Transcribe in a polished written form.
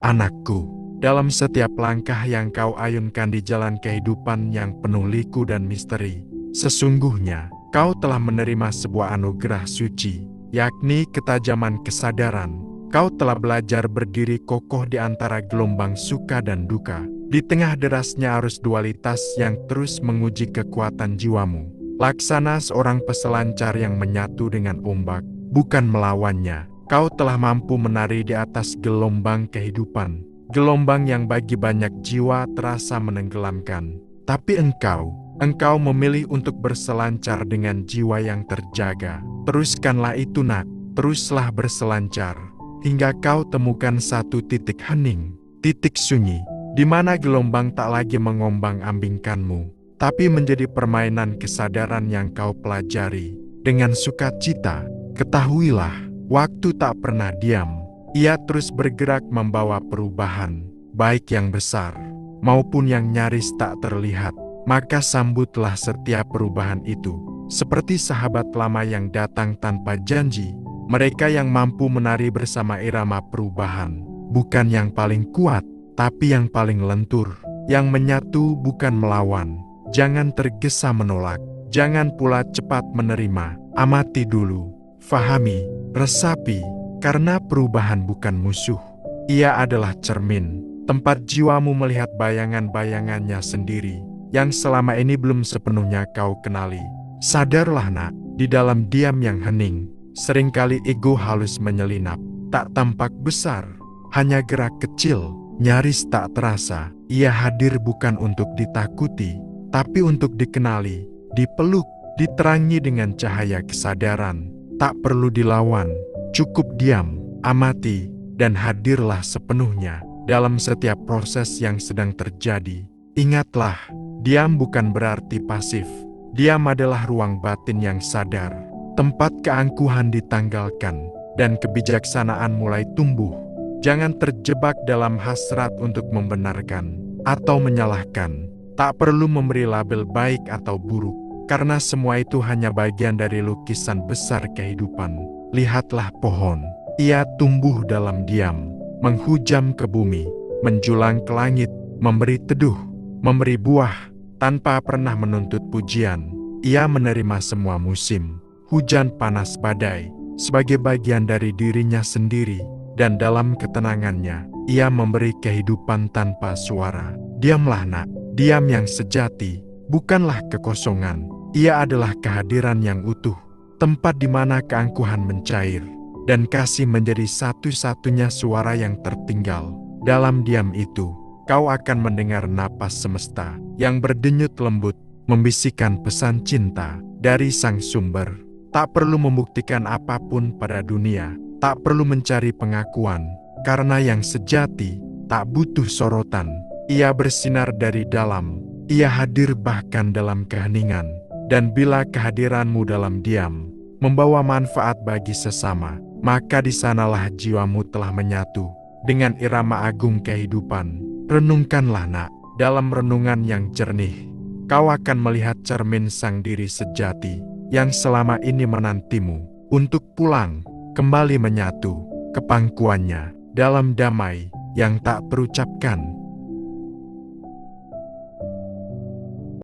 Anakku, dalam setiap langkah yang kau ayunkan di jalan kehidupan yang penuh liku dan misteri, sesungguhnya kau telah menerima sebuah anugerah suci, yakni ketajaman kesadaran. Kau telah belajar berdiri kokoh di antara gelombang suka dan duka, di tengah derasnya arus dualitas yang terus menguji kekuatan jiwamu. Laksana seorang peselancar yang menyatu dengan ombak, bukan melawannya. Kau telah mampu menari di atas gelombang kehidupan, gelombang yang bagi banyak jiwa terasa menenggelamkan. Tapi engkau memilih untuk berselancar dengan jiwa yang terjaga. Teruskanlah itu nak, teruslah berselancar, hingga kau temukan satu titik hening, titik sunyi, di mana gelombang tak lagi mengombang-ambingkanmu, tapi menjadi permainan kesadaran yang kau pelajari. Dengan sukacita, ketahuilah, waktu tak pernah diam. Ia terus bergerak membawa perubahan, baik yang besar maupun yang nyaris tak terlihat. Maka sambutlah setiap perubahan itu, seperti sahabat lama yang datang tanpa janji. Mereka yang mampu menari bersama irama perubahan, bukan yang paling kuat, tapi yang paling lentur, yang menyatu bukan melawan. Jangan tergesa menolak, jangan pula cepat menerima. Amati dulu, fahami, resapi, karena perubahan bukan musuh. Ia adalah cermin, tempat jiwamu melihat bayangan-bayangannya sendiri, yang selama ini belum sepenuhnya kau kenali. Sadarlah nak, di dalam diam yang hening, seringkali ego halus menyelinap, tak tampak besar, hanya gerak kecil, nyaris tak terasa. Ia hadir bukan untuk ditakuti, tapi untuk dikenali, dipeluk, diterangi dengan cahaya kesadaran. Tak perlu dilawan, cukup diam, amati, dan hadirlah sepenuhnya dalam setiap proses yang sedang terjadi. Ingatlah, diam bukan berarti pasif. Diam adalah ruang batin yang sadar, tempat keangkuhan ditanggalkan, dan kebijaksanaan mulai tumbuh. Jangan terjebak dalam hasrat untuk membenarkan atau menyalahkan. Tak perlu memberi label baik atau buruk, karena semua itu hanya bagian dari lukisan besar kehidupan. Lihatlah pohon, ia tumbuh dalam diam, menghujam ke bumi, menjulang ke langit, memberi teduh, memberi buah, tanpa pernah menuntut pujian. Ia menerima semua musim, hujan, panas, badai, sebagai bagian dari dirinya sendiri, dan dalam ketenangannya, ia memberi kehidupan tanpa suara. Diamlah nak, diam yang sejati, bukanlah kekosongan. Ia adalah kehadiran yang utuh, tempat di mana keangkuhan mencair, dan kasih menjadi satu-satunya suara yang tertinggal. Dalam diam itu, kau akan mendengar napas semesta yang berdenyut lembut, membisikkan pesan cinta dari sang sumber. Tak perlu membuktikan apapun pada dunia, tak perlu mencari pengakuan, karena yang sejati tak butuh sorotan. Ia bersinar dari dalam, ia hadir bahkan dalam keheningan. Dan bila kehadiranmu dalam diam membawa manfaat bagi sesama, maka di sanalah jiwamu telah menyatu dengan irama agung kehidupan. Renungkanlah nak, dalam renungan yang jernih, kau akan melihat cermin sang diri sejati yang selama ini menantimu untuk pulang, kembali menyatu ke pangkuannya dalam damai yang tak terucapkan.